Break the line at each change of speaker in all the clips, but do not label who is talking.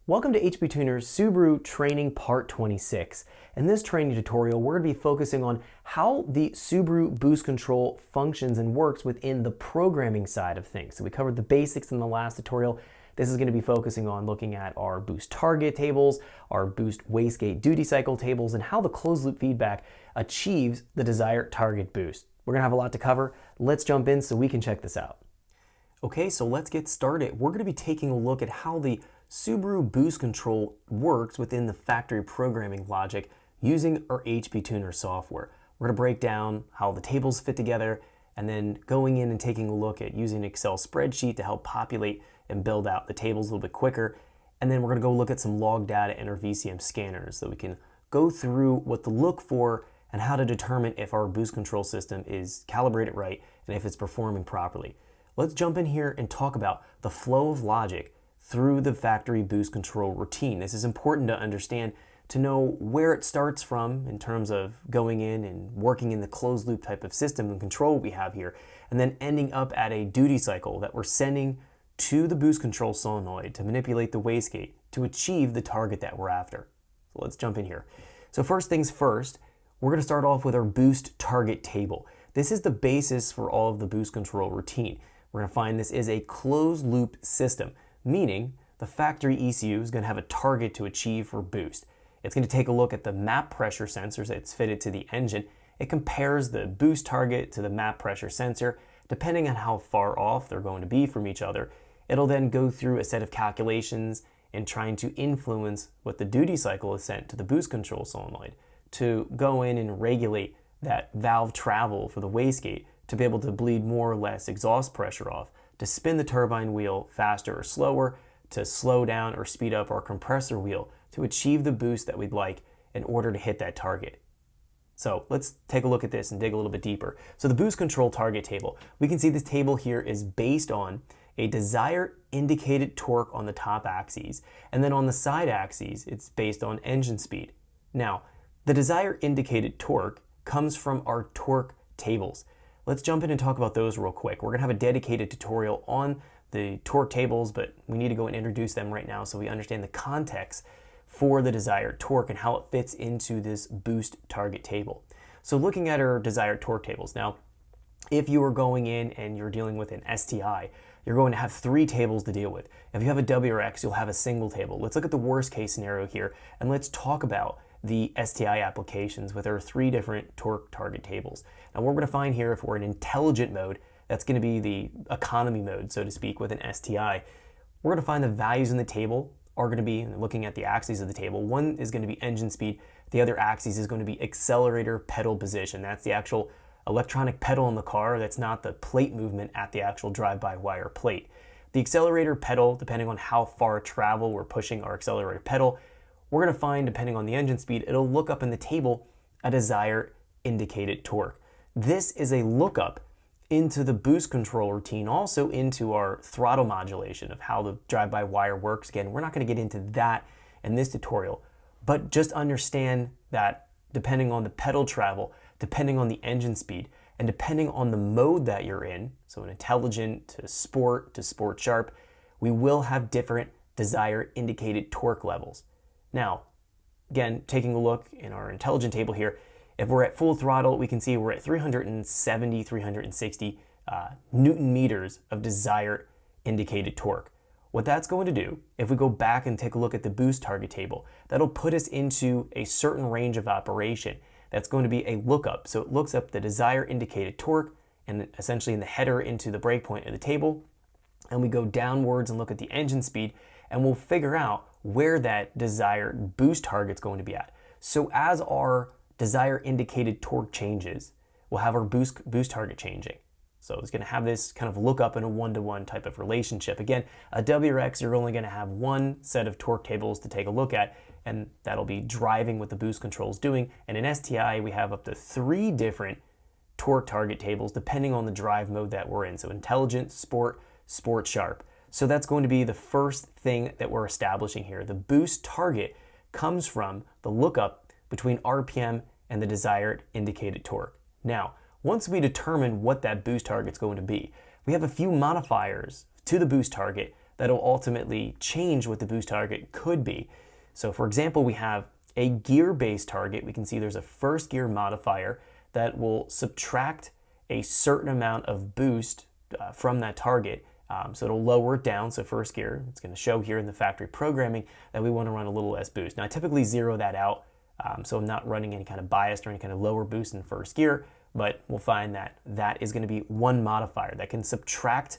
Welcome to HP Tuners Subaru Training Part 26. In this training tutorial, we're going to be focusing on how the Subaru Boost Control functions and works within the programming side of things. So we covered the basics in the last tutorial. This is going to be focusing on looking at our boost target tables, our boost wastegate duty cycle tables, and how the closed loop feedback achieves the desired target boost. We're going to have a lot to cover. Let's jump in so we can check this out. Okay, so let's get started. We're going to be taking a look at how the Subaru Boost Control works within the factory programming logic using our HP Tuner software. We're going to break down how the tables fit together and then going in and taking a look at using an Excel spreadsheet to help populate and build out the tables a little bit quicker. And then we're going to go look at some log data and our VCM scanners so we can go through what to look for and how to determine if our boost control system is calibrated right and if it's performing properly. Let's jump in here and talk about the flow of logic through the factory boost control routine. This is important to understand to know where it starts from in terms of going in and working in the closed loop type of system and control we have here, and then ending up at a duty cycle that we're sending to the boost control solenoid to manipulate the wastegate to achieve the target that we're after. So let's jump in here. So first things first, we're going to start off with our boost target table. This is the basis for all of the boost control routine. We're going to find this is a closed loop system, meaning the factory ECU is going to have a target to achieve for boost. It's going to take a look at the map pressure sensors that's fitted to the engine. It compares the boost target to the map pressure sensor. Depending on how far off they're going to be from each other, it'll then go through a set of calculations and trying to influence what the duty cycle is sent to the boost control solenoid to go in and regulate that valve travel for the wastegate to be able to bleed more or less exhaust pressure off, to spin the turbine wheel faster or slower, to slow down or speed up our compressor wheel to achieve the boost that we'd like in order to hit that target. So let's take a look at this and dig a little bit deeper. So the boost control target table, we can see this table here is based on a desired indicated torque on the top axes, and then on the side axes, it's based on engine speed. Now, the desired indicated torque comes from our torque tables. Let's jump in and talk about those real quick. We're going to have a dedicated tutorial on the torque tables, but we need to go and introduce them right now so we understand the context for the desired torque and how it fits into this boost target table. So looking at our desired torque tables. Now, if you are going in and you're dealing with an STI, you're going to have three tables to deal with. If you have a WRX, you'll have a single table. Let's look at the worst case scenario here, and let's talk about the STI applications with our three different torque target tables. Now what we're going to find here, if we're in intelligent mode, that's going to be the economy mode, so to speak, with an STI. We're going to find the values in the table are going to be, looking at the axes of the table, one is going to be engine speed, the other axis is going to be accelerator pedal position. That's the actual electronic pedal in the car, that's not the plate movement at the actual drive-by-wire plate. The accelerator pedal, depending on how far travel we're pushing our accelerator pedal, we're going to find, depending on the engine speed, it'll look up in the table a desired indicated torque. This is a lookup into the boost control routine, also into our throttle modulation of how the drive-by-wire works. Again, we're not going to get into that in this tutorial, but just understand that depending on the pedal travel, depending on the engine speed, and depending on the mode that you're in, so an intelligent to sport sharp, we will have different desired indicated torque levels. Now, again, taking a look in our intelligent table here, if we're at full throttle, we can see we're at 370, 360 Newton meters of desired indicated torque. What that's going to do, if we go back and take a look at the boost target table, that'll put us into a certain range of operation. That's going to be a lookup. So it looks up the desired indicated torque and essentially in the header into the breakpoint of the table. And we go downwards and look at the engine speed, and we'll figure out where that desired boost target's going to be at. So as our desired indicated torque changes, we'll have our boost target changing. So it's going to have this kind of look up in a one-to-one type of relationship. Again, a WRX, you're only going to have one set of torque tables to take a look at, and that'll be driving what the boost control is doing. And in STI, we have up to three different torque target tables depending on the drive mode that we're in. So intelligent, sport sharp. So that's going to be the first thing that we're establishing here. The boost target comes from the lookup between RPM and the desired indicated torque. Now, once we determine what that boost target is going to be, we have a few modifiers to the boost target that'll ultimately change what the boost target could be. So for example, we have a gear-based target. We can see there's a first gear modifier that will subtract a certain amount of boost from that target. So it'll lower it down. So first gear, it's going to show here in the factory programming that we want to run a little less boost. Now I typically zero that out, so I'm not running any kind of biased or any kind of lower boost in first gear, but we'll find that that is going to be one modifier that can subtract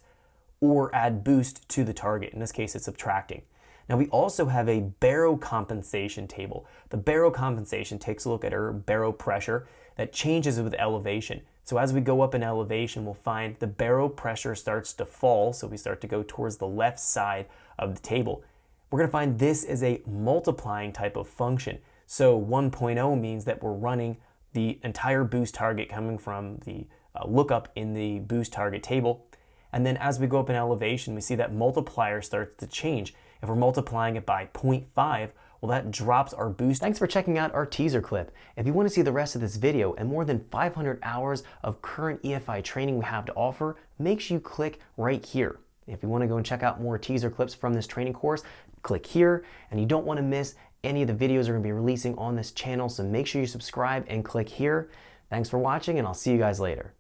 or add boost to the target. In this case, it's subtracting. Now we also have a baro compensation table. The baro compensation takes a look at our baro pressure that changes with elevation. So as we go up in elevation, we'll find the baro pressure starts to fall, so we start to go towards the left side of the table. We're going to find this is a multiplying type of function. So 1.0 means that we're running the entire boost target coming from the lookup in the boost target table. And then as we go up in elevation, we see that multiplier starts to change. If we're multiplying it by 0.5, well, that drops our boost. Thanks for checking out our teaser clip. If you want to see the rest of this video and more than 500 hours of current EFI training we have to offer, make sure you click right here. If you want to go and check out more teaser clips from this training course, click here. And you don't want to miss any of the videos we're going to be releasing on this channel, so make sure you subscribe and click here. Thanks for watching, and I'll see you guys later.